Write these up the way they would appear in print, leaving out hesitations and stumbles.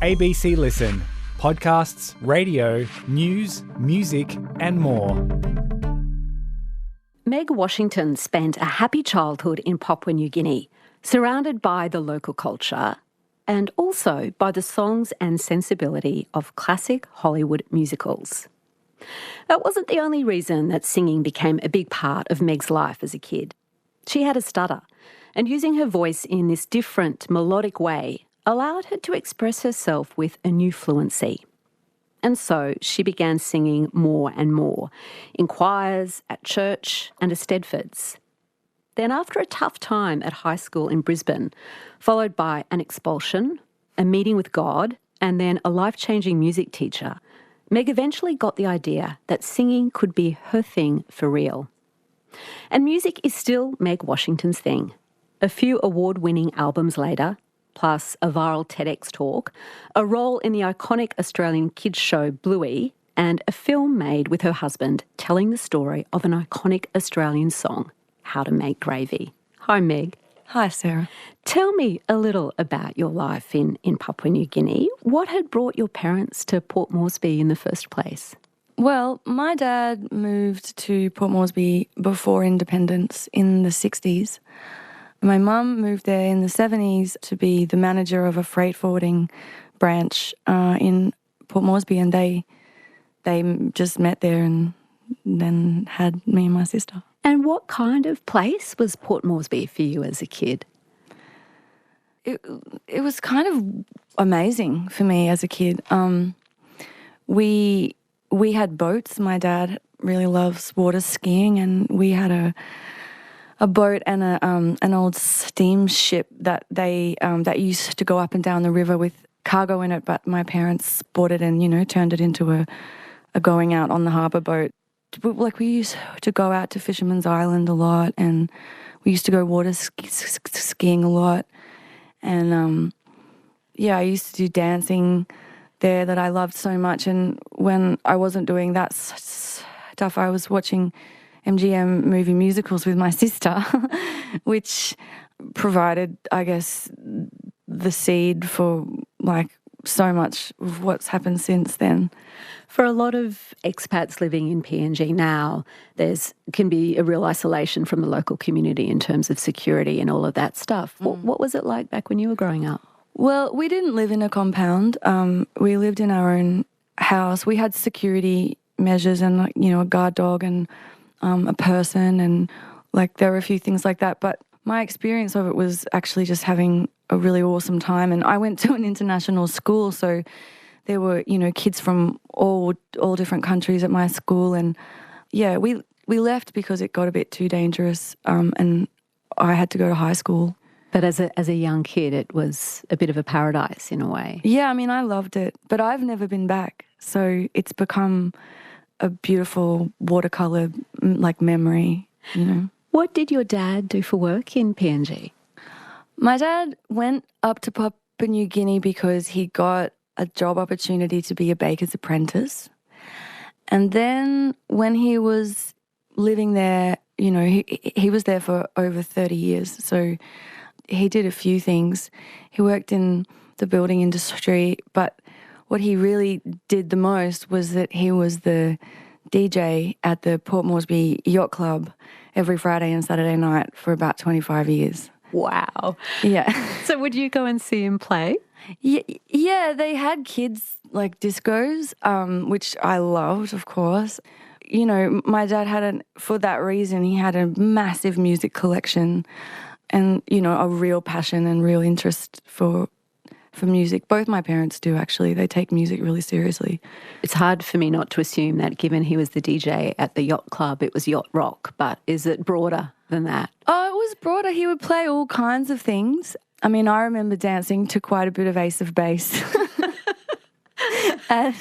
ABC Listen. Podcasts, radio, news, music and more. Meg Washington spent a happy childhood in Papua New Guinea, surrounded by the local culture and also by the songs and sensibility of classic Hollywood musicals. That wasn't the only reason that singing became a big part of Meg's life as a kid. She had a stutter, and using her voice in this different, melodic way allowed her to express herself with a new fluency. And so she began singing more and more, in choirs, at church and at Stedfords. Then after a tough time at high school in Brisbane, followed by an expulsion, a meeting with God, and then a life-changing music teacher, Meg eventually got the idea that singing could be her thing for real. And music is still Meg Washington's thing. A few award-winning albums later, plus a viral TEDx talk, a role in the iconic Australian kids show Bluey, and a film made with her husband telling the story of an iconic Australian song, How to Make Gravy. Hi, Meg. Hi, Sarah. Tell me a little about your life in Papua New Guinea. What had brought your parents to Port Moresby in the first place? Well, my dad moved to Port Moresby before independence in the 60s. My mum moved there in the 70s to be the manager of a freight forwarding branch in Port Moresby, and they just met there and then had me and my sister. And what kind of place was Port Moresby for you as a kid? It was kind of amazing for me as a kid. We had boats. My dad really loves water skiing, and we had a boat and an old steamship that that used to go up and down the river with cargo in it. But my parents bought it and turned it into a going out on the harbour boat. Like, we used to go out to Fisherman's Island a lot, and we used to go water skiing a lot. And I used to do dancing there that I loved so much. And when I wasn't doing that stuff, I was watching MGM movie musicals with my sister, which provided, I guess, the seed for like so much of what's happened since then. For a lot of expats living in PNG now, can be a real isolation from the local community in terms of security and all of that stuff. What was it like back when you were growing up? Well, we didn't live in a compound. We lived in our own house. We had security measures and, a guard dog and a person, and there were a few things like that. But my experience of it was actually just having a really awesome time. And I went to an international school, so there were, kids from all different countries at my school. And we left because it got a bit too dangerous, and I had to go to high school. But as a young kid, it was a bit of a paradise in a way. Yeah, I loved it, but I've never been back. So it's become a beautiful watercolour memory, What did your dad do for work in PNG? My dad went up to Papua New Guinea because he got a job opportunity to be a baker's apprentice. And then when he was living there, he was there for over 30 years. So he did a few things. He worked in the building industry, but what he really did the most was that he was the DJ at the Port Moresby Yacht Club every Friday and Saturday night for about 25 years. Wow. Yeah. So would you go and see him play? Yeah, they had kids discos, which I loved, of course. My dad for that reason, he had a massive music collection and, a real passion and real interest for music. Both my parents do, actually. They take music really seriously. It's hard for me not to assume that given he was the DJ at the yacht club, it was yacht rock, but is it broader than that? Oh, it was broader. He would play all kinds of things. I remember dancing to quite a bit of Ace of Base. And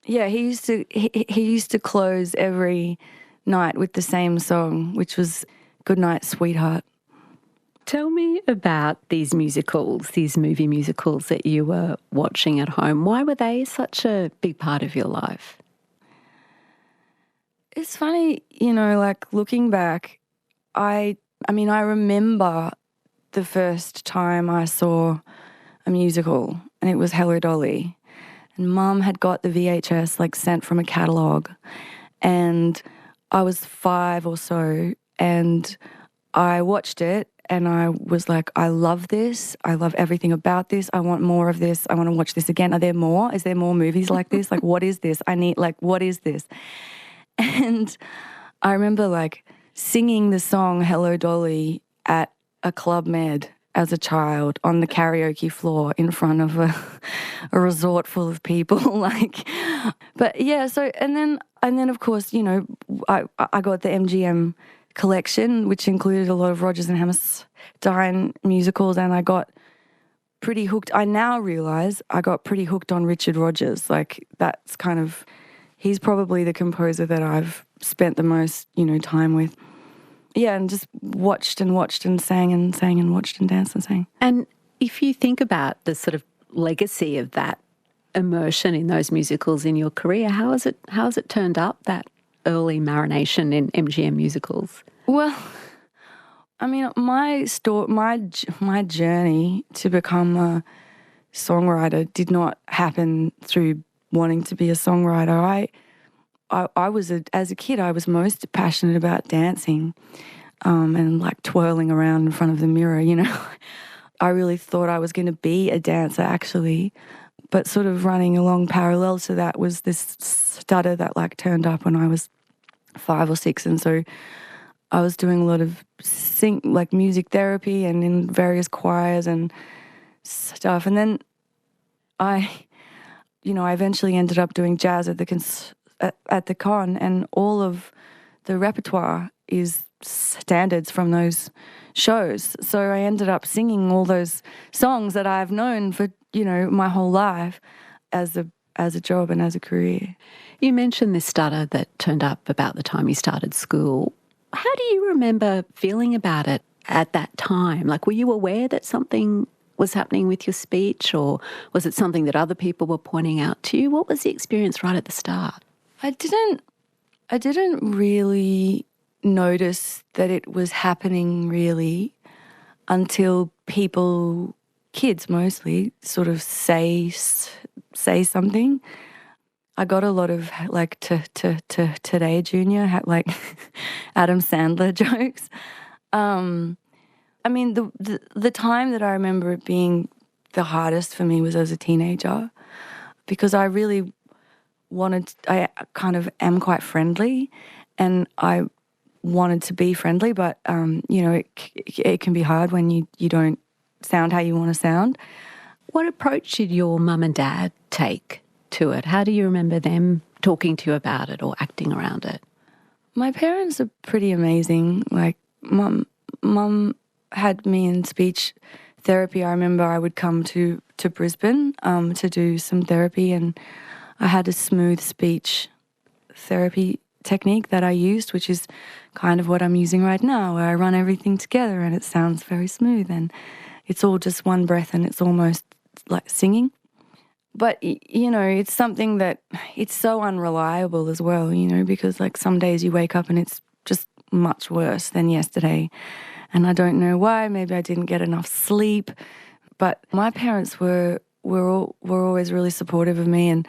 he used to close every night with the same song, which was Good Night, Sweetheart. Tell me about these musicals, these movie musicals that you were watching at home. Why were they such a big part of your life? It's funny, looking back, I remember the first time I saw a musical, and it was Hello Dolly. And Mum had got the VHS like sent from a catalogue, and I was 5 or so, and I watched it and I was like, I love this. I love everything about this. I want more of this. I want to watch this again. Are there more? Is there more movies like this? Like, what is this? What is this? And I remember like singing the song Hello Dolly at a Club Med as a child on the karaoke floor in front of a resort full of people. But yeah, so, and then of course, you know, I got the MGM collection, which included a lot of Rodgers and Hammerstein musicals, and I got pretty hooked. I now realise I got pretty hooked on Richard Rodgers. Like, that's kind of, he's probably the composer that I've spent the most, you know, time with. Yeah, and just watched and sang and sang and watched and danced and sang. And if you think about the sort of legacy of that immersion in those musicals in your career, how has it turned up, that early marination in MGM musicals? Well, I mean, my journey to become a songwriter did not happen through wanting to be a songwriter. I was as a kid, I was most passionate about dancing and like twirling around in front of the mirror, you know. I really thought I was going to be a dancer actually, but sort of running along parallel to that was this stutter that like turned up when I was 5 or 6, and so I was doing a lot of music therapy and in various choirs and stuff, and then I eventually ended up doing jazz at the con, and all of the repertoire is standards from those shows. So I ended up singing all those songs that I've known for, you know, my whole life as a job and as a career. You mentioned this stutter that turned up about the time you started school. How do you remember feeling about it at that time? Like, were you aware that something was happening with your speech, or was it something that other people were pointing out to you? What was the experience right at the start? I didn't really notice that it was happening really until people, kids mostly, sort of say something. I got a lot of like today Junior, like Adam Sandler jokes. I mean, the time that I remember it being the hardest for me was as a teenager, because I really I kind of am quite friendly, and I wanted to be friendly, but you know, it can be hard when you don't sound how you want to sound. What approach did your mum and dad take to it? How do you remember them talking to you about it or acting around it? My parents are pretty amazing. Like, mum had me in speech therapy. I remember I would come to Brisbane to do some therapy, and I had a smooth speech therapy technique that I used, which is kind of what I'm using right now, where I run everything together and it sounds very smooth and it's all just one breath and it's almost like singing. But, you know, it's something that it's so unreliable as well, you know, because like some days you wake up and it's just much worse than yesterday. And I don't know why. Maybe I didn't get enough sleep. But my parents were always really supportive of me, and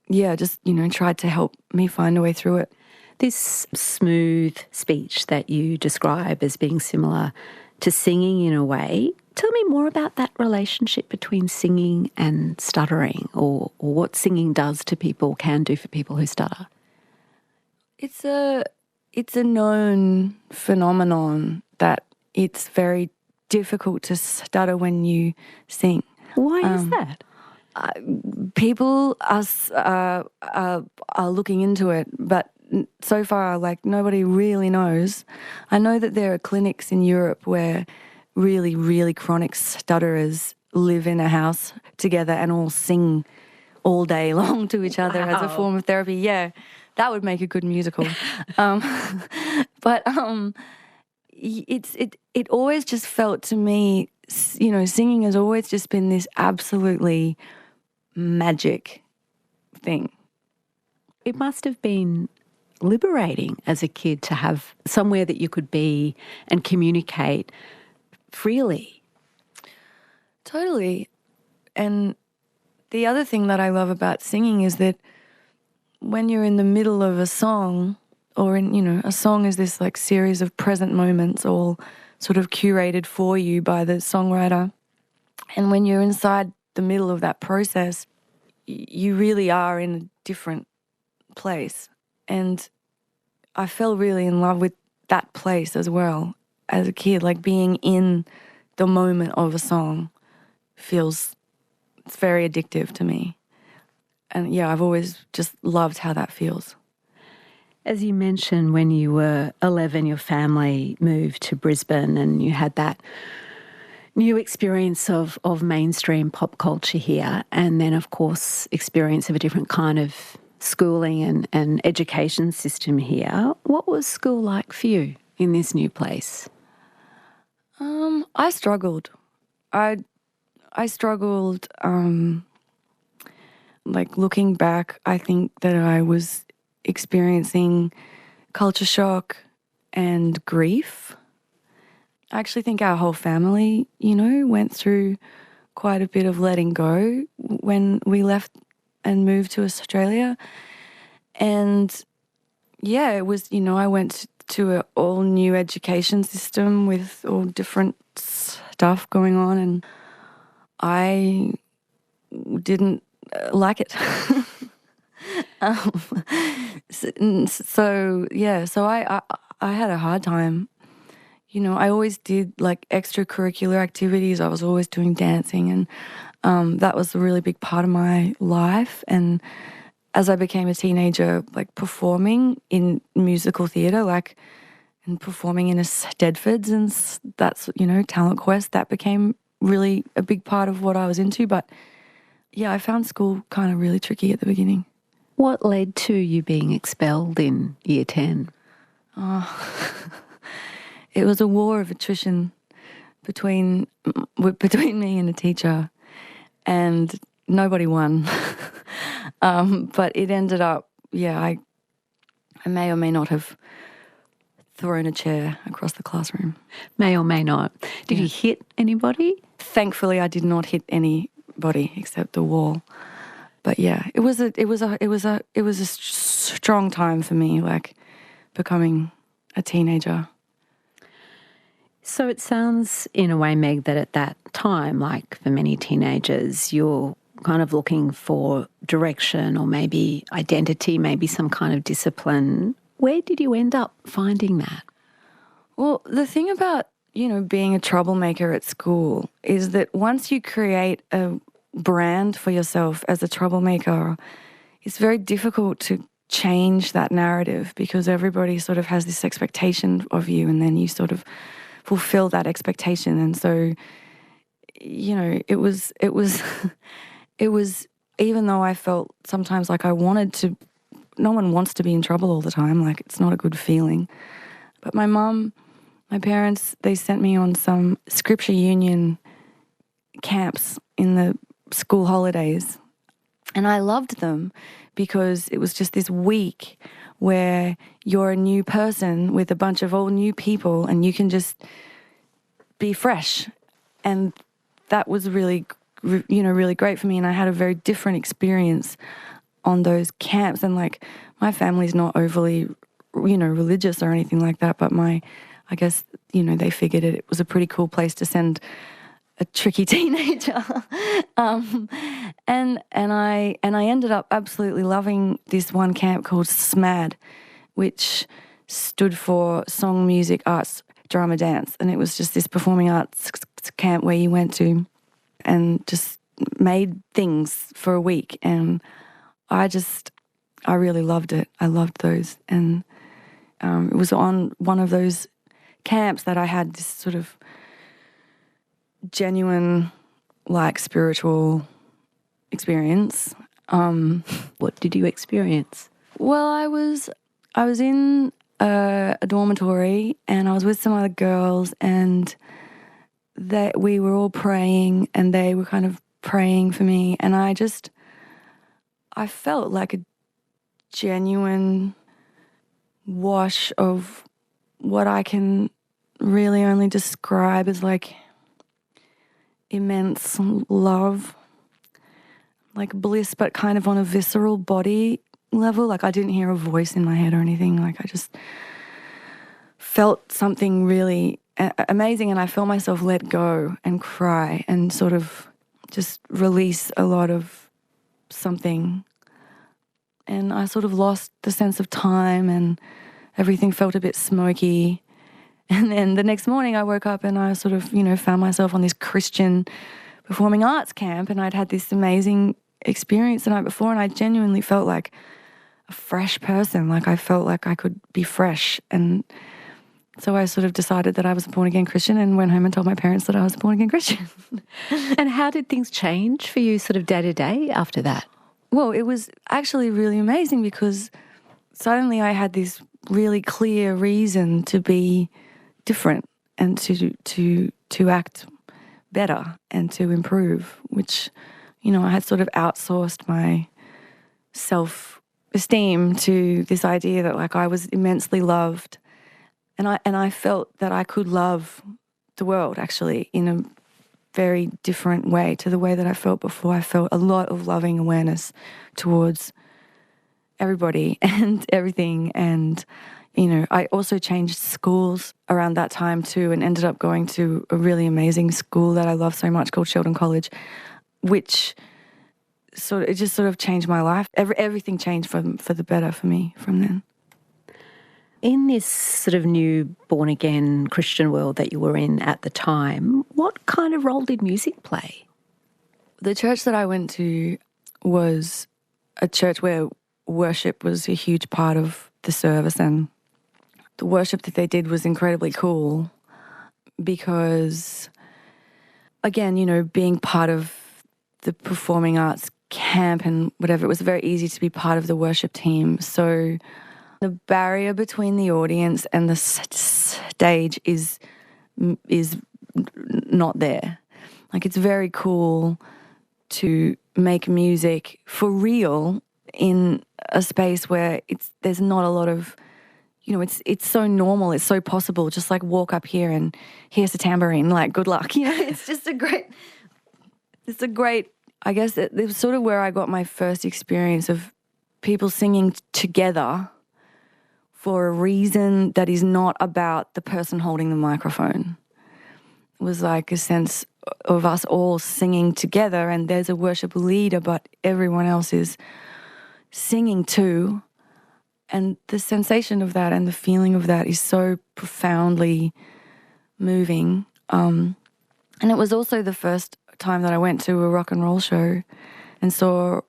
yeah, just, you know, tried to help me find a way through it. This smooth speech that you describe as being similar to singing in a way, tell me more about that relationship between singing and stuttering, or what singing does to people, can do for people who stutter. It's a known phenomenon that it's very difficult to stutter when you sing. Why is that? People are looking into it, but so far, like, nobody really knows. I know that there are clinics in Europe where really, really chronic stutterers live in a house together and all sing all day long to each other as a form of therapy. Yeah, that would make a good musical. But it always just felt to me, you know, singing has always just been this absolutely magic thing. It must have been liberating as a kid to have somewhere that you could be and communicate freely Totally. And the other thing that I love about singing is that when you're in the middle of a song, or a song is this like series of present moments all sort of curated for you by the songwriter. And when you're inside the middle of that process, you really are in a different place. And I fell really in love with that place as well as a kid, like being in the moment of a song it's very addictive to me. And yeah, I've always just loved how that feels. As you mentioned, when you were 11, your family moved to Brisbane and you had that new experience of mainstream pop culture here, and then, of course, experience of a different kind of schooling and education system here. What was school like for you in this new place? I struggled. I struggled, like looking back, I think that I was experiencing culture shock and grief. I actually think our whole family, went through quite a bit of letting go when we left and moved to Australia. And yeah, it was, I went to an all new education system with all different stuff going on, and I didn't like it. So I had a hard time. I always did like extracurricular activities. I was always doing dancing, and that was a really big part of my life. And as I became a teenager, like performing in musical theatre, and performing in a Stedfords, and that's, Talent Quest, that became really a big part of what I was into. But yeah, I found school kind of really tricky at the beginning. What led to you being expelled in year 10? It was a war of attrition between me and a teacher, and nobody won. But it ended up, I may or may not have thrown a chair across the classroom. May or may not. Did you hit anybody? Thankfully, I did not hit anybody except the wall. But yeah, it was a strong time for me, like becoming a teenager. So it sounds in a way, Meg, that at that time, like for many teenagers, you're kind of looking for direction or maybe identity, maybe some kind of discipline. Where did you end up finding that? Well, the thing about, being a troublemaker at school is that once you create a brand for yourself as a troublemaker, it's very difficult to change that narrative because everybody sort of has this expectation of you, and then you sort of fulfill that expectation. And so, it was even though I felt sometimes like I wanted to, no one wants to be in trouble all the time, like it's not a good feeling. But my parents, they sent me on some Scripture Union camps in the school holidays, and I loved them because it was just this week where you're a new person with a bunch of all new people and you can just be fresh. And that was really, really great for me. And I had a very different experience on those camps. And like, my family's not overly, religious or anything like that, but I guess, they figured it was a pretty cool place to send a tricky teenager. And I ended up absolutely loving this one camp called SMAD, which stood for Song, Music, Arts, Drama, Dance. And it was just this performing arts camp where you went to and just made things for a week. And I really loved it. I loved those. And it was on one of those camps that I had this sort of genuine, like, spiritual experience. What did you experience? Well, I was in a dormitory, and I was with some other girls, and we were all praying, and they were kind of praying for me, and I felt like a genuine wash of what I can really only describe as like immense love, like bliss, but kind of on a visceral body level. Like I didn't hear a voice in my head or anything. Like I just felt something really amazing, and I felt myself let go and cry and sort of just release a lot of something. And I sort of lost the sense of time and everything felt a bit smoky. And then the next morning I woke up and I sort of, found myself on this Christian performing arts camp, and I'd had this amazing experience the night before, and I genuinely felt like a fresh person. Like I felt like I could be fresh. And so I sort of decided that I was a born-again Christian and went home and told my parents that I was a born-again Christian. And how did things change for you sort of day to day after that? Well, it was actually really amazing because suddenly I had this really clear reason to be different and to act better and to improve, which, I had sort of outsourced my self-esteem to this idea that like I was immensely loved. And I felt that I could love the world actually in a very different way to the way that I felt before. I felt a lot of loving awareness towards everybody and everything. And, I also changed schools around that time too, and ended up going to a really amazing school that I love so much called Sheldon College, which it just changed my life. Everything changed for the better for me from then. In this sort of new born-again Christian world that you were in at the time, what kind of role did music play? The church that I went to was a church where worship was a huge part of the service, and the worship that they did was incredibly cool because, again, being part of the performing arts camp and whatever, it was very easy to be part of the worship team. So the barrier between the audience and the stage is not there. Like it's very cool to make music for real in a space where there's not a lot of, it's so normal, it's so possible. Just like walk up here and here's a tambourine, like good luck. It's just a great, I guess it was sort of where I got my first experience of people singing together for a reason that is not about the person holding the microphone. It was like a sense of us all singing together, and there's a worship leader, but everyone else is singing too. And the sensation of that and the feeling of that is so profoundly moving. And it was also the first time that I went to a rock and roll show and saw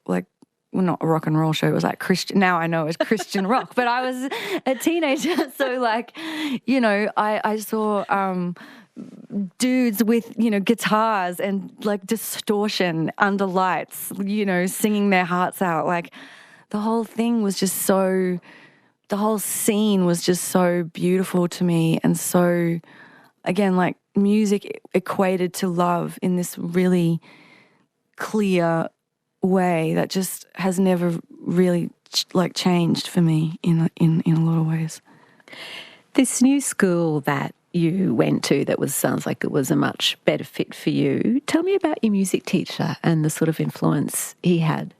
not a rock and roll show, it was like Christian, now I know it's Christian rock, but I was a teenager. So I saw dudes with, guitars and like distortion under lights, singing their hearts out. Like the whole thing was just the whole scene was just so beautiful to me. And so, again, like music equated to love in this really clear way that just has never really changed for me in a lot of ways. This new school that you went to that sounds like it was a much better fit for you. Tell me about your music teacher and the sort of influence he had.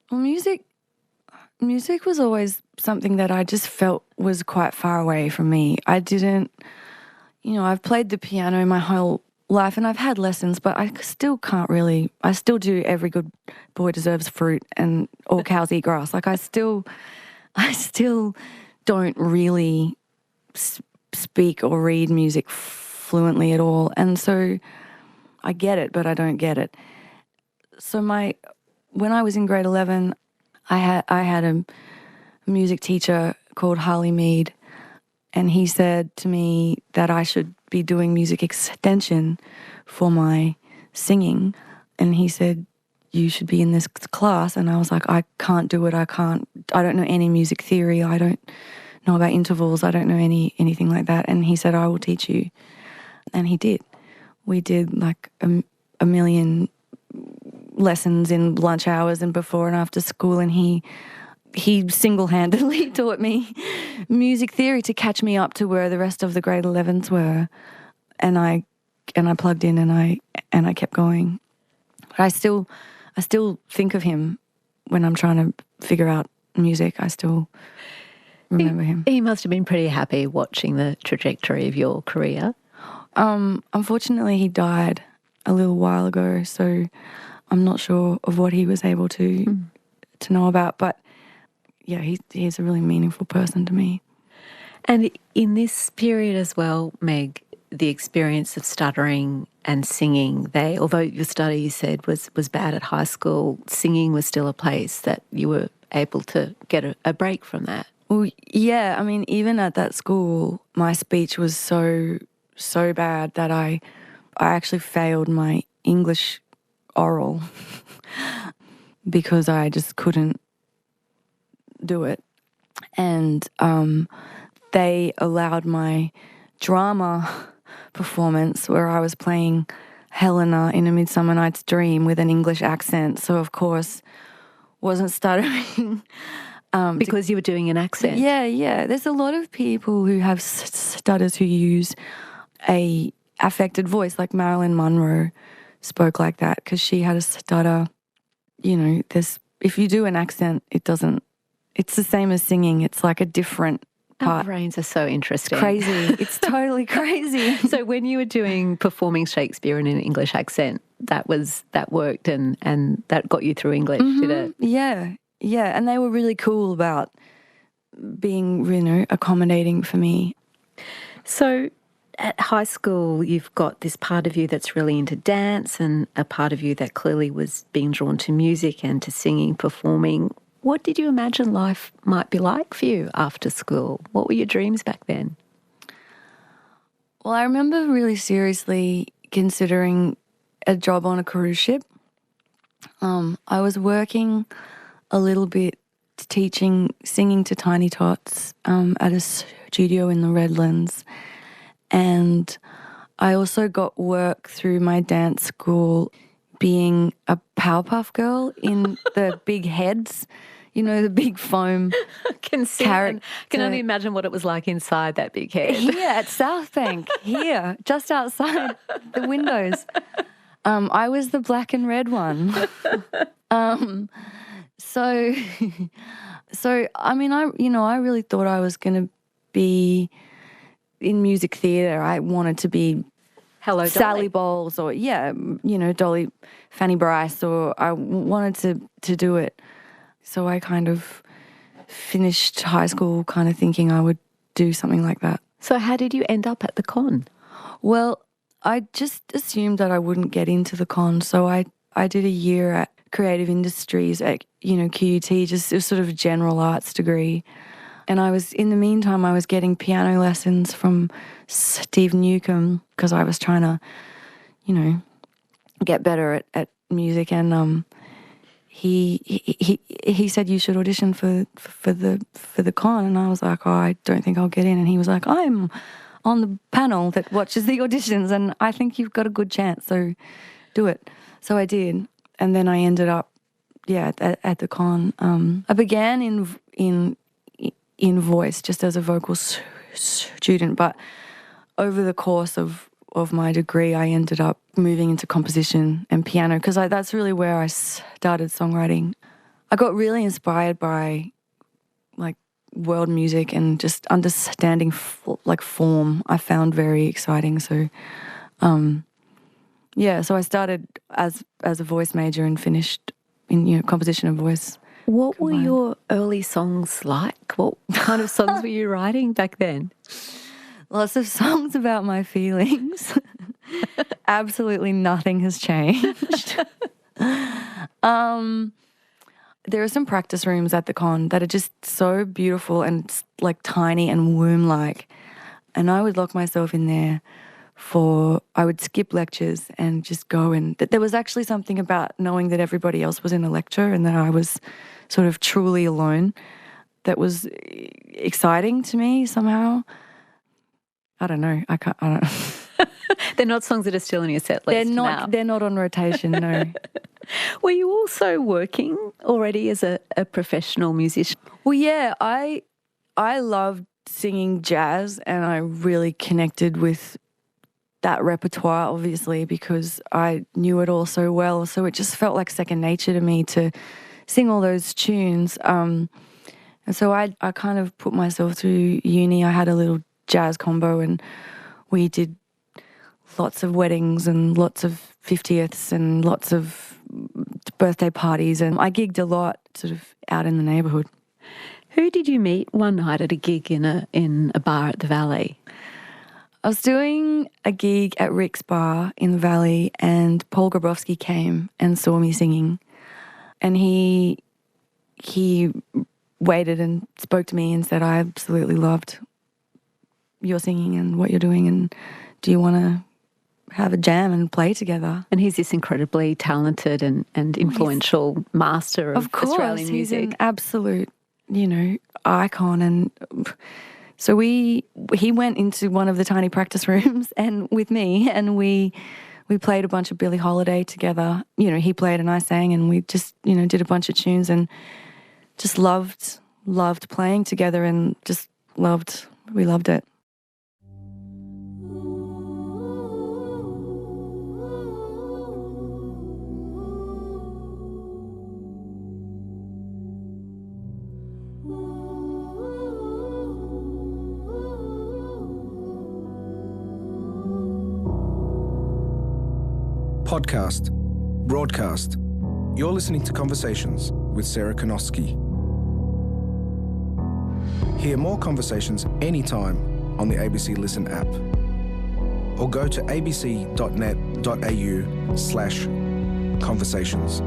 Well, music was always something that I just felt was quite far away from me. I didn't, I've played the piano my whole life and I've had lessons, but I still do Every Good Boy Deserves Fruit and All Cows Eat Grass. Like I still don't really speak or read music fluently at all. And so I get it, but I don't get it. So when I was in grade 11, I had a music teacher called Harley Mead, and he said to me that I should be doing music extension for my singing. And he said, you should be in this class. And I was like, I can't do it. I don't know any music theory. I don't know about intervals. I don't know anything like that. And he said, I will teach you. And he did. We did like a million lessons in lunch hours and before and after school, and he single-handedly taught me music theory to catch me up to where the rest of the grade 11s were. And I I plugged in and I kept going. But I still think of him when I'm trying to figure out music. I still remember him. He must have been pretty happy watching the trajectory of your career. Unfortunately, he died a little while ago, so I'm not sure of what he was able to know about. But yeah, he's a really meaningful person to me. And in this period as well, Meg, the experience of stuttering and singing, although your stutter, you said, was bad at high school, singing was still a place that you were able to get a break from that. Well, yeah, I mean, even at that school, my speech was so bad that I actually failed my English oral because I just couldn't do it. And they allowed my drama performance where I was playing Helena in A Midsummer Night's Dream with an English accent. So, of course, wasn't stuttering. Because you were doing an accent. Yeah. There's a lot of people who have stutters who use a affected voice, like Marilyn Monroe spoke like that because she had a stutter. You know, if you do an accent, it's the same as singing. It's like a different part. Our brains are so interesting. It's crazy. It's totally crazy. So when you were performing Shakespeare in an English accent, that worked and that got you through English, did it? Yeah. And they were really cool about being, accommodating for me. So at high school, you've got this part of you that's really into dance and a part of you that clearly was being drawn to music and to singing, performing. What did you imagine life might be like for you after school? What were your dreams back then? Well, I remember really seriously considering a job on a cruise ship. I was working a little bit teaching singing to tiny tots at a studio in the Redlands. And I also got work through my dance school being a Powerpuff Girl in the big heads, the big foam character. Can only imagine what it was like inside that big head. Here at South Bank, here, just outside the windows. I was the black and red one. So I mean, I really thought I was going to be in music theatre. I wanted to be Hello, Dolly. Sally Bowles or, Dolly, Fanny Bryce, or I wanted to do it. So I kind of finished high school kind of thinking I would do something like that. So how did you end up at the con? Well, I just assumed that I wouldn't get into the con. So I did a year at Creative Industries at, QUT, just a sort of general arts degree. And in the meantime, I was getting piano lessons from Steve Newcomb because I was trying to, get better at music. And he said, you should audition for the con. And I was like, oh, I don't think I'll get in. And he was like, I'm on the panel that watches the auditions and I think you've got a good chance, so do it. So I did. And then I ended up, at the con. I began in voice just as a vocal student, but over the course of my degree, I ended up moving into composition and piano because that's really where I started songwriting. I got really inspired by world music and just understanding form. I found very exciting. So, so I started as a voice major and finished in composition and voice. What combined. Were your early songs like? What kind of songs were you writing back then? Lots of songs about my feelings. Absolutely nothing has changed. There are some practice rooms at the con that are just so beautiful and tiny and womb-like. And I would lock myself in there I would skip lectures and just go and there was actually something about knowing that everybody else was in a lecture and that I was sort of truly alone that was exciting to me somehow. I don't know. I don't know. They're not songs that are still in your set list now. They're not on rotation, no. Were you also working already as a professional musician? Well, yeah, I loved singing jazz and I really connected with that repertoire, obviously, because I knew it all so well. So it just felt like second nature to me to sing all those tunes. And so I kind of put myself through uni. I had a little jazz combo and we did lots of weddings and lots of 50ths and lots of birthday parties. And I gigged a lot sort of out in the neighbourhood. Who did you meet one night at a gig in a bar at the Valley? I was doing a gig at Rick's Bar in the Valley and Paul Grabowski came and saw me singing. And he waited and spoke to me and said, I absolutely loved your singing and what you're doing, and do you want to have a jam and play together? And he's this incredibly talented and influential master of Australian music. He's an absolute, icon. And so he went into one of the tiny practice rooms and with me, and we played a bunch of Billie Holiday together. He played and I sang, and we just, did a bunch of tunes and just loved playing together and we loved it. Podcast, broadcast. You're listening to Conversations with Sarah Konoski. Hear more conversations anytime on the ABC Listen app, or go to abc.net.au/conversations.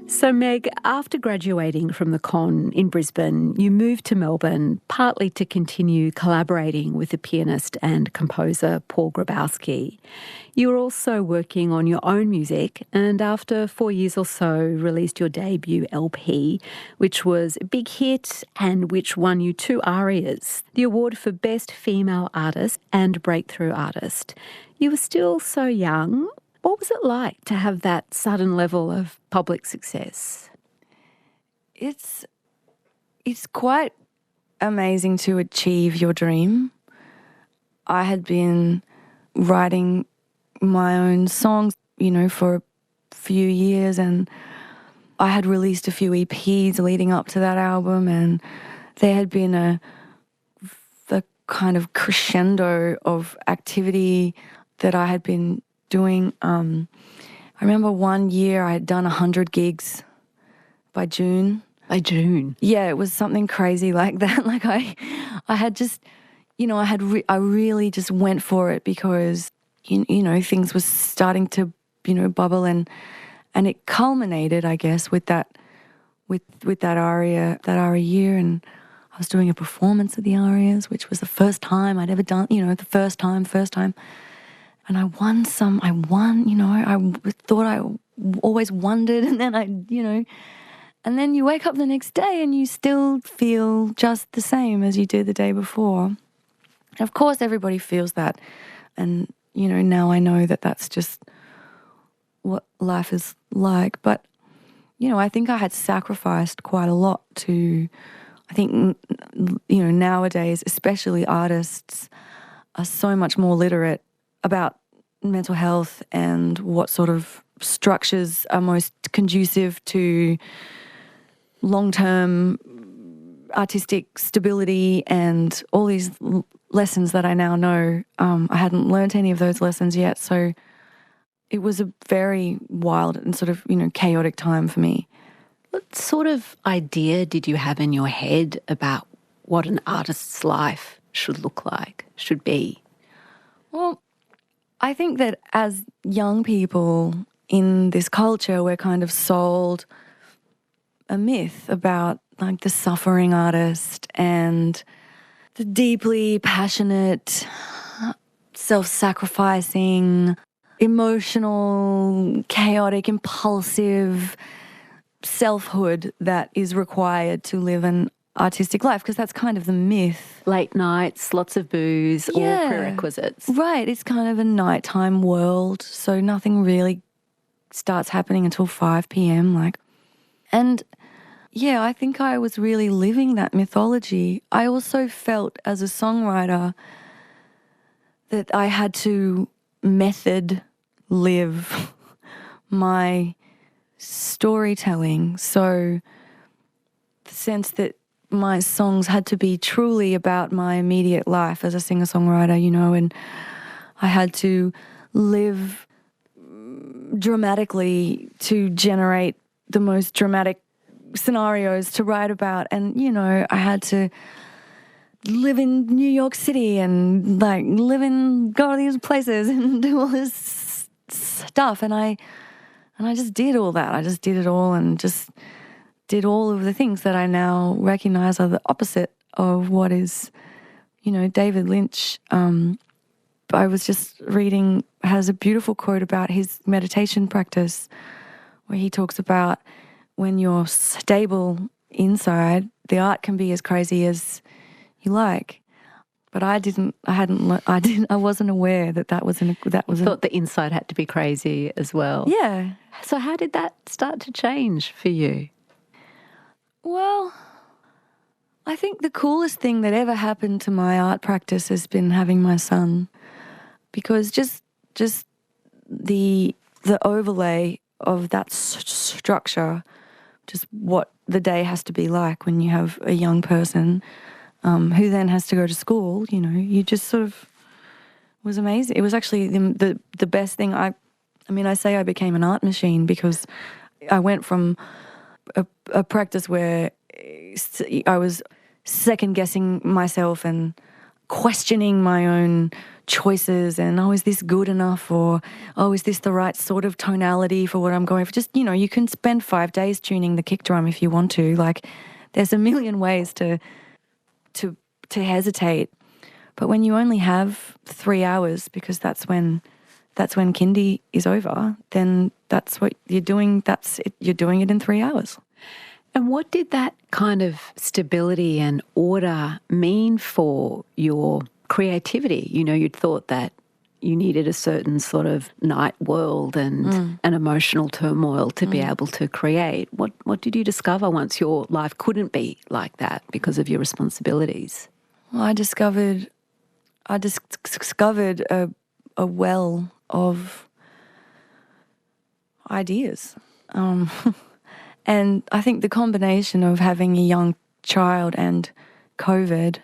So Meg, after graduating from the Con in Brisbane, you moved to Melbourne partly to continue collaborating with the pianist and composer Paul Grabowski. You were also working on your own music, and after 4 years or so released your debut LP, which was a big hit and which won you 2 arias, the award for Best Female Artist and Breakthrough Artist. You were still so young. What was it like to have that sudden level of public success? It's quite amazing to achieve your dream. I had been writing my own songs, for a few years, and I had released a few EPs leading up to that album, and there had been the kind of crescendo of activity that I had been doing. I remember one year I had done 100 gigs by June. By June? Yeah, it was something crazy like that. Like I had just, I really just went for it because, things were starting to, bubble and it culminated, I guess, with that aria year, and I was doing a performance of the arias, which was the first time I'd ever done, the first time. And I won, I thought I always wondered, and then and then you wake up the next day and you still feel just the same as you did the day before. And of course, everybody feels that. And, now I know that that's just what life is like. But, I think I had sacrificed quite a lot to, I think, nowadays, especially artists are so much more literate about mental health and what sort of structures are most conducive to long-term artistic stability and all these lessons that I now know. I hadn't learnt any of those lessons yet, so it was a very wild and sort of, chaotic time for me. What sort of idea did you have in your head about what an artist's life should look like, should be? Well, I think that as young people in this culture, we're kind of sold a myth about like the suffering artist and the deeply passionate, self-sacrificing, emotional, chaotic, impulsive selfhood that is required to live an artistic life, because that's kind of the myth. Late nights, lots of booze, all prerequisites. Right, it's kind of a nighttime world, so nothing really starts happening until 5 p.m. And, yeah, I think I was really living that mythology. I also felt as a songwriter that I had to method live my storytelling. So the sense that my songs had to be truly about my immediate life as a singer-songwriter, you know, and I had to live dramatically to generate the most dramatic scenarios to write about. And, you know, I had to live in New York City and like go to these places and do all this stuff. And I just did all that. I just did it all and just did all of the things that I now recognize are the opposite of what is, you know, David Lynch. I was just reading, has a beautiful quote about his meditation practice where he talks about when you're stable inside, the art can be as crazy as you like. But I wasn't aware that was You thought the inside had to be crazy as well. Yeah. So how did that start to change for you? Well, I think the coolest thing that ever happened to my art practice has been having my son, because just the overlay of that structure, just what the day has to be like when you have a young person who then has to go to school, you know, you just sort of was amazing. It was actually the best thing. I say I became an art machine because I went from a practice where I was second-guessing myself and questioning my own choices and, oh, is this good enough, or, oh, is this the right sort of tonality for what I'm going for? Just, you know, you can spend 5 days tuning the kick drum if you want to. Like, there's a million ways to hesitate. But when you only have 3 hours, because that's when kindy is over, then that's what you're doing. That's it. You're doing it in 3 hours. And what did that kind of stability and order mean for your creativity? You know, you'd thought that you needed a certain sort of night world and an emotional turmoil to be able to create. What did you discover once your life couldn't be like that because of your responsibilities? Well, I discovered a well of ideas. And I think the combination of having a young child and COVID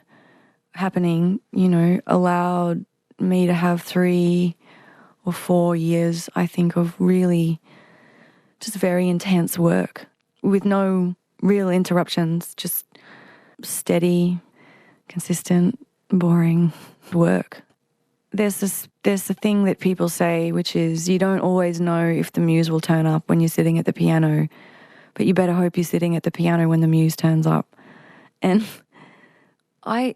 happening, you know, allowed me to have 3 or 4 years, I think, of really just very intense work with no real interruptions, just steady, consistent, boring work. There's a thing that people say, which is you don't always know if the muse will turn up when you're sitting at the piano, but you better hope you're sitting at the piano when the muse turns up. And I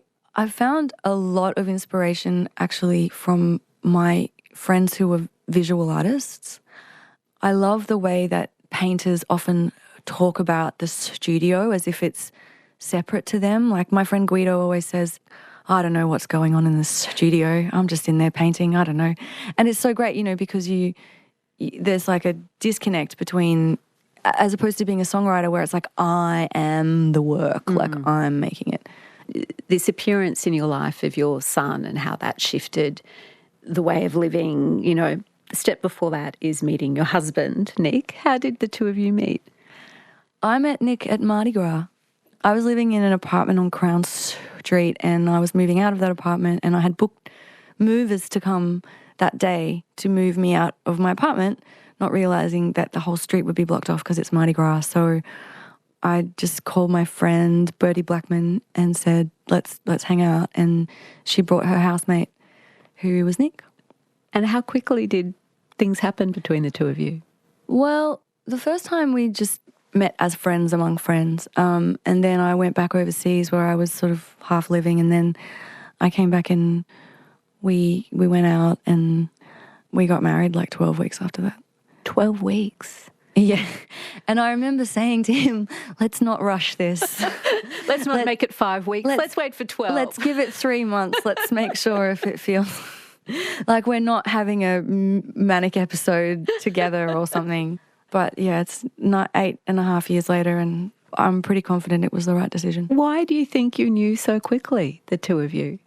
found a lot of inspiration actually from my friends who were visual artists. I love the way that painters often talk about the studio as if it's separate to them. Like my friend Guido always says, I don't know what's going on in the studio. I'm just in there painting. I don't know. And it's so great, you know, because there's like a disconnect between, as opposed to being a songwriter where it's like, I am the work, like I'm making it. This appearance in your life of your son and how that shifted the way of living, you know, the step before that is meeting your husband, Nick. How did the two of you meet? I met Nick at Mardi Gras. I was living in an apartment on Crown Street and I was moving out of that apartment, and I had booked movers to come that day to move me out of my apartment, not realising that the whole street would be blocked off because it's Mardi Gras. So I just called my friend Bertie Blackman and said, let's hang out. And she brought her housemate, who was Nick. And how quickly did things happen between the two of you? Well, the first time we just met as friends among friends. And then I went back overseas where I was sort of half living, and then I came back and we went out and we got married like 12 weeks after that. 12 weeks? Yeah. And I remember saying to him, let's not rush this. Let's not make it 5 weeks. Let's wait for 12. Let's give it 3 months. Let's make sure if it feels like we're not having a manic episode together or something. But yeah, it's not 8.5 years later and I'm pretty confident it was the right decision. Why do you think you knew so quickly, the two of you?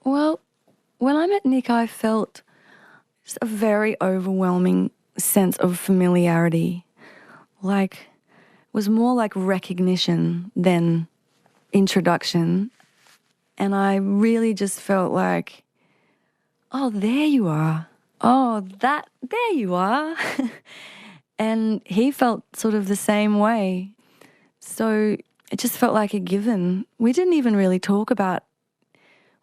Well, when I met Nick, I felt just a very overwhelming sense of familiarity. Like, it was more like recognition than introduction. And I really just felt like, oh, there you are. Oh, there you are. And he felt sort of the same way. So it just felt like a given. We didn't even really talk about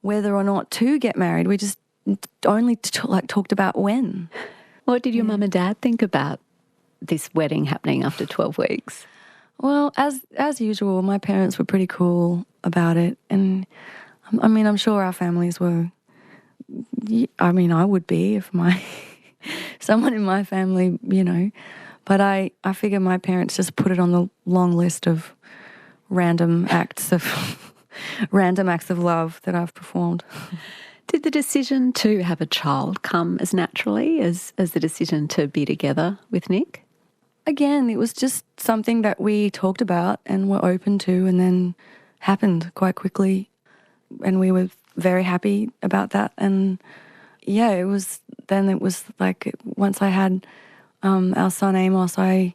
whether or not to get married. We just only talked about when. What did your mum and dad think about this wedding happening after 12 weeks? Well, as usual, my parents were pretty cool about it. And I mean, I'm sure our families were. I mean, I would be if someone in my family, you know. But I figure my parents just put it on the long list of random acts of love that I've performed. Did the decision to have a child come as naturally as the decision to be together with Nick? Again, it was just something that we talked about and were open to, and then happened quite quickly. And we were very happy about that. And yeah, it was like once I had our son Amos, it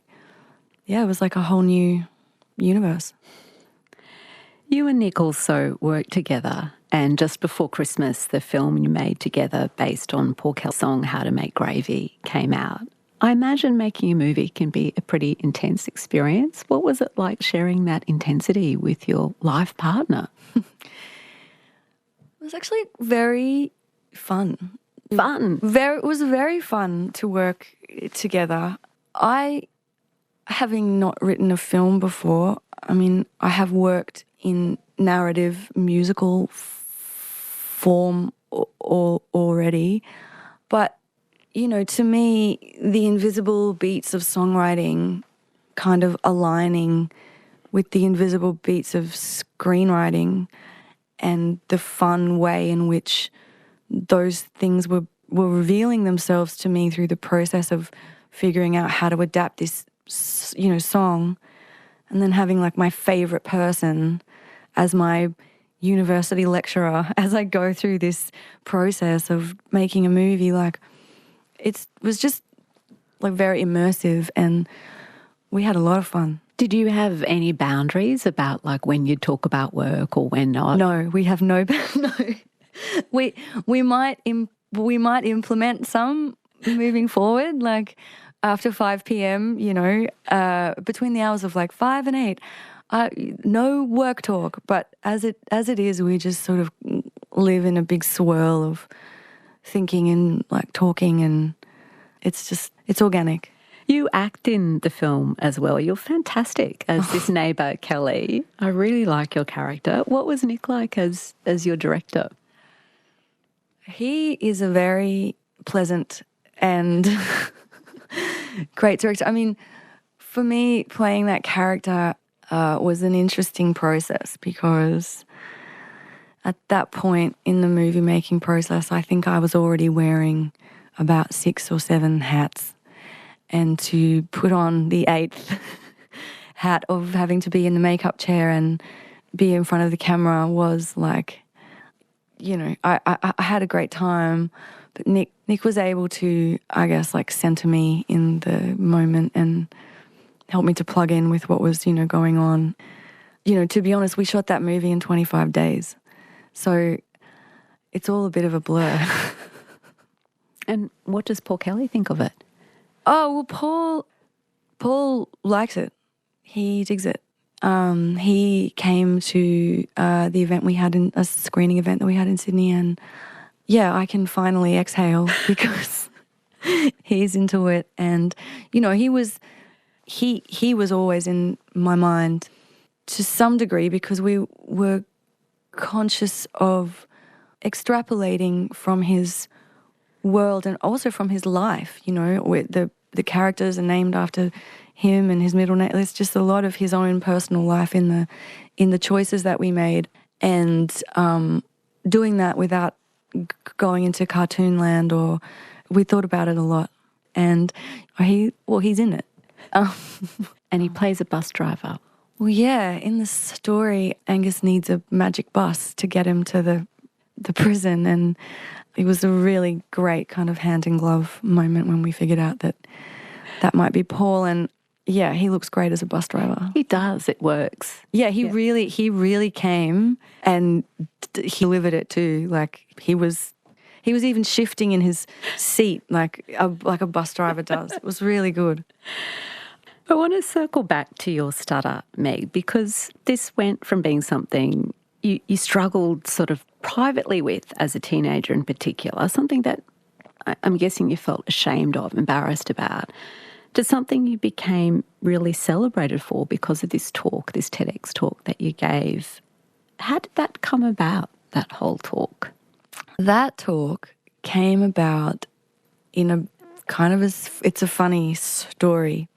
was like a whole new universe. You and Nick also worked together, and just before Christmas, the film you made together based on Paul Kelly's song How to Make Gravy came out. I imagine making a movie can be a pretty intense experience. What was it like sharing that intensity with your life partner? It was actually very fun. It was very fun to work together. Having not written a film before, I mean, I have worked in narrative musical form already, but, you know, to me, the invisible beats of songwriting kind of aligning with the invisible beats of screenwriting and the fun way in which those things were revealing themselves to me through the process of figuring out how to adapt this, you know, song, and then having like my favorite person as my university lecturer as I go through this process of making a movie. Like, it was just like very immersive, and we had a lot of fun. Did you have any boundaries about like when you'd talk about work or when not? No, we have no. No, we might implement some moving forward, like after 5 p.m. You know, between the hours of like 5 and 8, no work talk. But as it is, we just sort of live in a big swirl of thinking and like talking, and it's organic. You act in the film as well. You're fantastic as this neighbour, Kelly. I really like your character. What was Nick like as your director? He is a very pleasant and great director. I mean, for me, playing that character was an interesting process, because at that point in the movie-making process, I think I was already wearing about 6 or 7 hats. And to put on the 8th hat of having to be in the makeup chair and be in front of the camera was like, you know, I had a great time. But Nick was able to, I guess, like center me in the moment and help me to plug in with what was, you know, going on. You know, to be honest, we shot that movie in 25 days. So it's all a bit of a blur. And what does Paul Kelly think of it? Oh, well, Paul likes it. He digs it. He came to the event we had, a screening event that we had in Sydney, and yeah, I can finally exhale because he's into it. And, you know, he was always in my mind to some degree, because we were conscious of extrapolating from his world and also from his life. You know, the characters are named after him and his middle name. There's just a lot of his own personal life in the choices that we made, and doing that without going into cartoon land, or we thought about it a lot. And he's in it. and he plays a bus driver. Well, yeah, in the story, Angus needs a magic bus to get him to the prison, and it was a really great kind of hand in glove moment when we figured out that might be Paul. And yeah, he looks great as a bus driver. He does. It works. Yeah, he really came and he delivered it too. Like he was even shifting in his seat like a bus driver does. It was really good. I want to circle back to your stutter, Meg, because this went from being something you struggled sort of privately with as a teenager in particular, something that I'm guessing you felt ashamed of, embarrassed about, to something you became really celebrated for because of this talk, this TEDx talk that you gave. How did that come about, that whole talk? That talk came about in a kind of it's a funny story.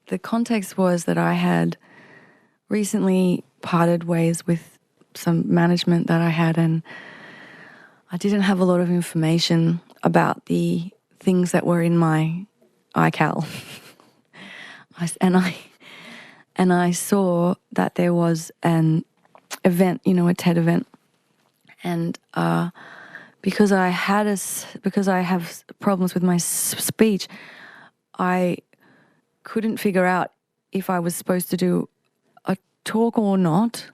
The context was that I had recently parted ways with some management that I had, and I didn't have a lot of information about the things that were in my iCal. And I saw that there was an event, a TED event, and because I have problems with my speech, I couldn't figure out if I was supposed to do a talk or not,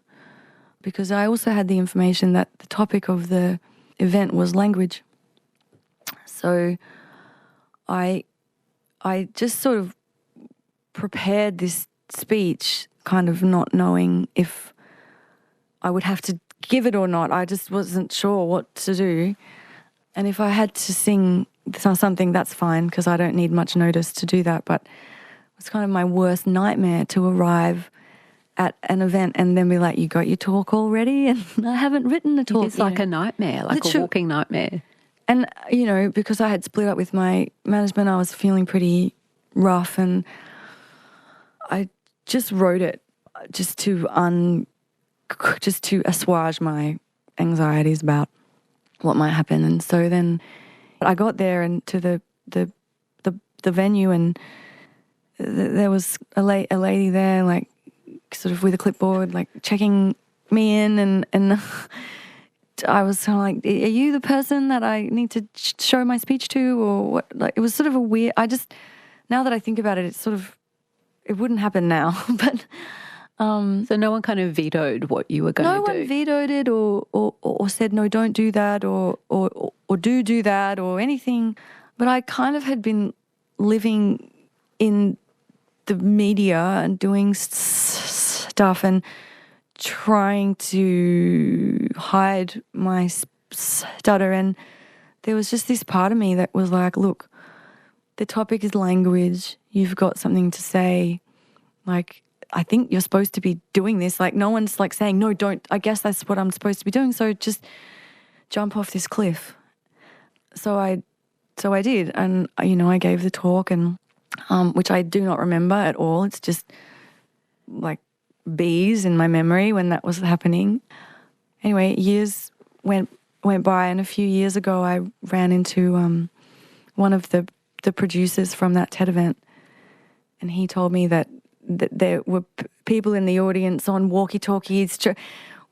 because I also had the information that the topic of the event was language. So I just sort of prepared this speech kind of not knowing if I would have to give it or not. I just wasn't sure what to do. And if I had to sing something, that's fine, because I don't need much notice to do that. But it's kind of my worst nightmare to arrive at an event and then be like, you got your talk already? And I haven't written a talk. It's like a nightmare, like a walking nightmare. And, because I had split up with my management, I was feeling pretty rough, and I just wrote it just to assuage my anxieties about what might happen. And so then I got there and to the venue, and there was a lady there, like sort of with a clipboard, like checking me in, and I was kind of like, are you the person that I need to show my speech to, or what? Like, it was sort of a weird, now that I think about it, it wouldn't happen now, but... so no one kind of vetoed what you were going to do? No one vetoed it or said, no, don't do that, or do that, or anything. But I kind of had been living in the media and doing stuff and trying to hide my stutter. And there was just this part of me that was like, look, the topic is language. You've got something to say. Like, I think you're supposed to be doing this. Like, no one's like saying, no, don't. I guess that's what I'm supposed to be doing. So just jump off this cliff. So I did. And, I gave the talk, and which I do not remember at all. It's just like bees in my memory when that was happening. Anyway, years went by, and a few years ago I ran into one of the producers from that TED event, and he told me that there were people in the audience on walkie-talkies.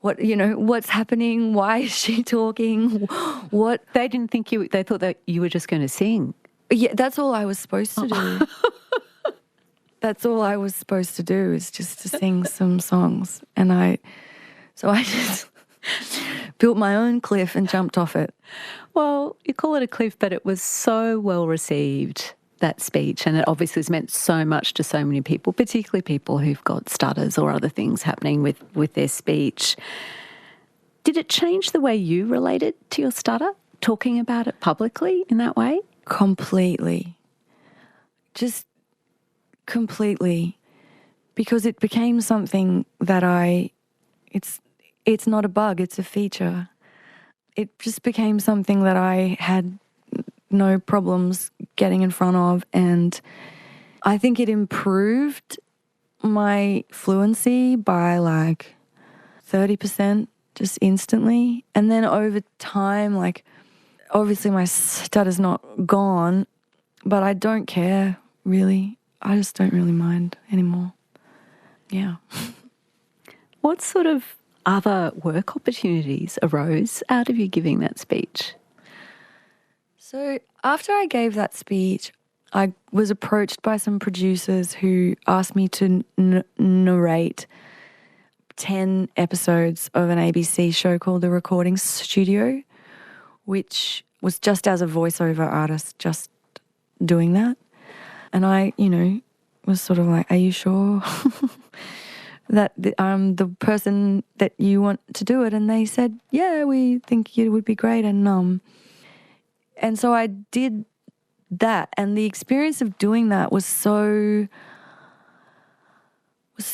What's happening? Why is she talking? What? They didn't think they thought that you were just going to sing. Yeah, that's all I was supposed to do. That's all I was supposed to do, is just to sing some songs. And so I just built my own cliff and jumped off it. Well, you call it a cliff, but it was so well received, that speech, and it obviously has meant so much to so many people, particularly people who've got stutters or other things happening with their speech. Did it change the way you related to your stutter, talking about it publicly in that way? Completely. Just completely. Because it became something that it's not a bug, it's a feature. It just became something that I had no problems getting in front of, and I think it improved my fluency by like 30% just instantly. And then over time, like, obviously my stutter's not gone, but I don't care really. I just don't really mind anymore. Yeah. What sort of other work opportunities arose out of you giving that speech? So after I gave that speech, I was approached by some producers who asked me to narrate 10 episodes of an ABC show called The Recording Studio, which was just as a voiceover artist, just doing that. And I, was sort of like, are you sure that I'm the person that you want to do it? And they said, yeah, we think it would be great. And so I did that. And the experience of doing that was so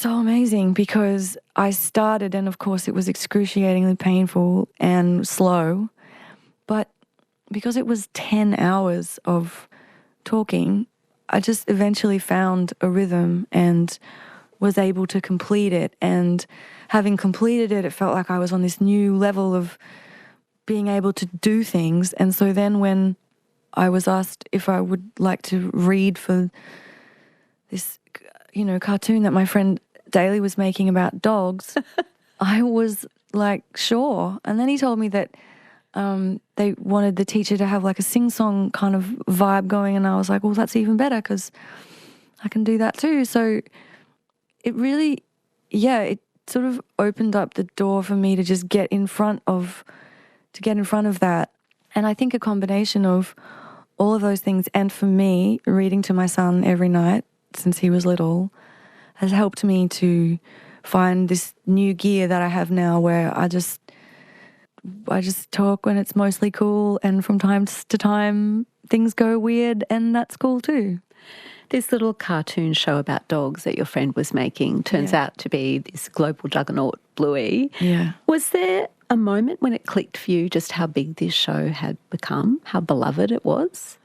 amazing because I started, and of course it was excruciatingly painful and slow, but because it was 10 hours of talking, I just eventually found a rhythm and was able to complete it. And having completed it, it felt like I was on this new level of being able to do things. And so then when I was asked if I would like to read for this, cartoon that my friend Daly was making about dogs, I was like, sure. And then he told me that they wanted the teacher to have like a sing-song kind of vibe going, and I was like, well, that's even better because I can do that too. So it really, it sort of opened up the door for me to just get in front of that. And I think a combination of all of those things, and for me, reading to my son every night since he was little, has helped me to find this new gear that I have now where I just talk when it's mostly cool, and from time to time things go weird, and that's cool too. This little cartoon show about dogs that your friend was making turns out to be this global juggernaut, Bluey. Yeah. Was there a moment when it clicked for you just how big this show had become, how beloved it was?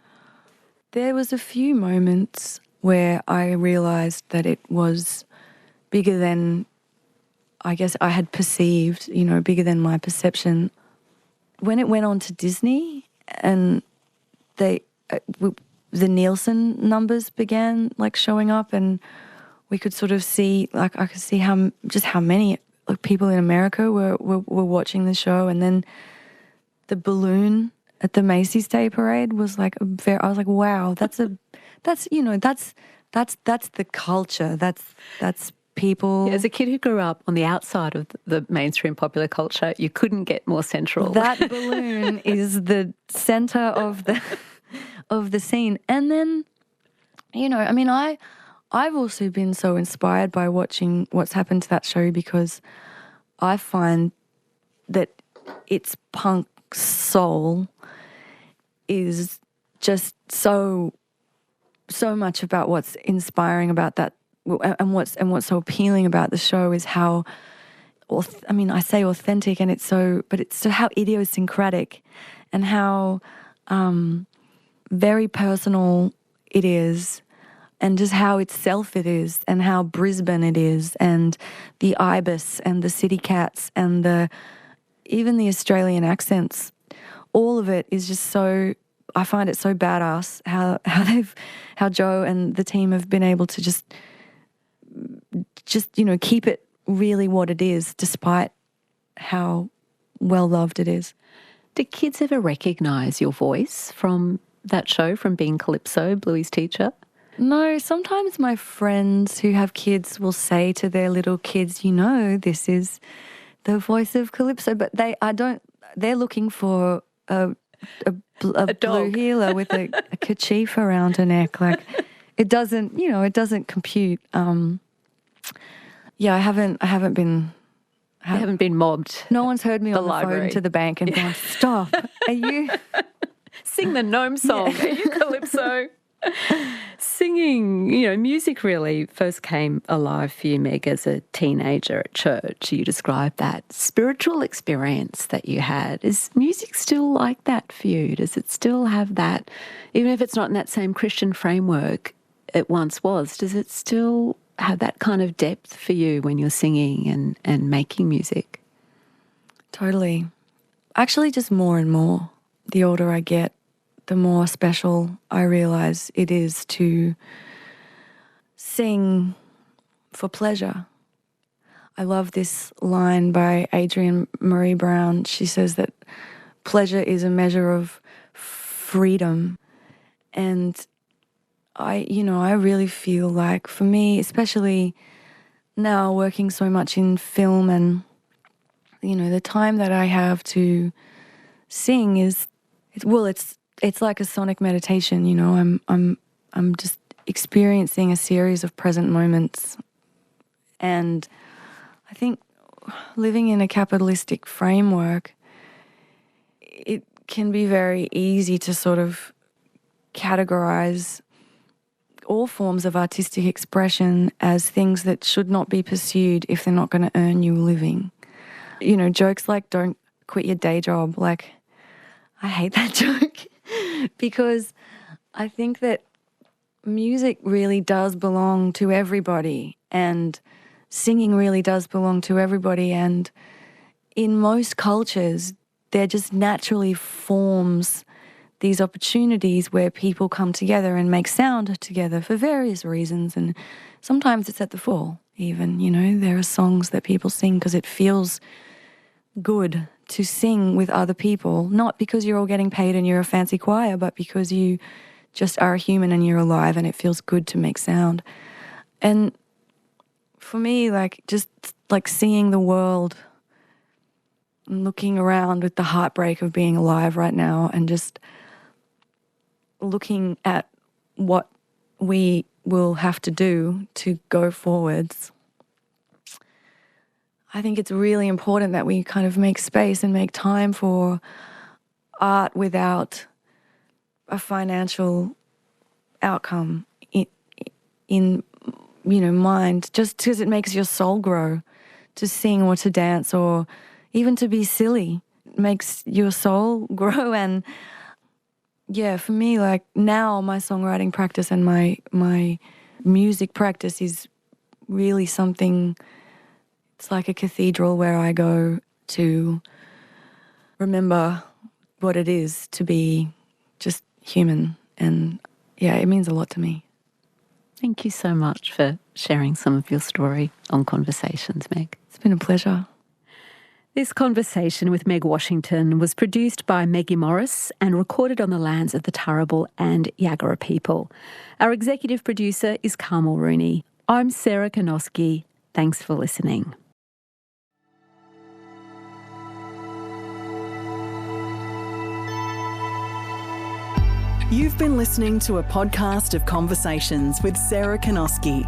There was a few moments where I realised that it was bigger than I guess I had perceived, bigger than my perception. When it went on to Disney and the Nielsen numbers began like showing up, and we could sort of see, like I could see how many people in America were watching the show. And then the balloon at the Macy's Day Parade was like I was like, wow, that's the culture. That's people. Yeah, as a kid who grew up on the outside of the mainstream popular culture, you couldn't get more central. That balloon is the center of the scene. And then, I've also been so inspired by watching what's happened to that show, because I find that its punk soul is just so much about what's inspiring about that. And what's so appealing about the show is how, I say authentic, and it's so how idiosyncratic, and how very personal it is, and just how itself it is, and how Brisbane it is, and the ibis and the city cats and even the Australian accents. All of it is just so. I find it so badass how Joe and the team have been able to just keep it really what it is, despite how well loved it is. Did kids ever recognise your voice from that show, from being Calypso, Bluey's teacher? No, sometimes my friends who have kids will say to their little kids, this is the voice of Calypso, but they're looking for a blue heeler with a kerchief around her neck. Like, it doesn't compute. I haven't been. You haven't been mobbed. No one's heard me on the library. Phone to the bank and gone, stop. Are you? Sing the gnome song. Yeah. Are you Calypso? Singing, music really first came alive for you, Meg, as a teenager at church. You described that spiritual experience that you had. Is music still like that for you? Does it still have that, even if it's not in that same Christian framework it once was, does it still have that kind of depth for you when you're singing and making music? Totally. Actually, just more and more. The older I get, the more special I realise it is to sing for pleasure. I love this line by Adrienne Marie Brown. She says that pleasure is a measure of freedom. And I really feel like, for me, especially now working so much in film, and the time that I have to sing it's like a sonic meditation. I'm just experiencing a series of present moments. And I think living in a capitalistic framework, it can be very easy to sort of categorize all forms of artistic expression as things that should not be pursued if they're not going to earn you a living. Jokes like "don't quit your day job," like, I hate that joke because I think that music really does belong to everybody, and singing really does belong to everybody. And in most cultures, there just naturally forms these opportunities where people come together and make sound together for various reasons. And sometimes it's at the fore even, there are songs that people sing because it feels good to sing with other people, not because you're all getting paid and you're a fancy choir, but because you just are a human and you're alive and it feels good to make sound. And for me, just seeing the world and looking around with the heartbreak of being alive right now, and just looking at what we will have to do to go forwards, I think it's really important that we kind of make space and make time for art without a financial outcome in mind, just because it makes your soul grow. To sing or to dance or even to be silly makes your soul grow. And yeah, for me, now my songwriting practice and my music practice is really something. It's like a cathedral where I go to remember what it is to be just human. And yeah, it means a lot to me. Thank you so much for sharing some of your story on Conversations, Meg. It's been a pleasure. This conversation with Meg Washington was produced by Maggie Morris and recorded on the lands of the Turrbal and Yagara people. Our executive producer is Carmel Rooney. I'm Sarah Konoski. Thanks for listening. You've been listening to a podcast of Conversations with Sarah Konoski.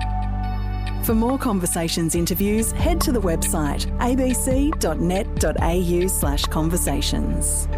For more Conversations interviews, head to the website abc.net.au/conversations.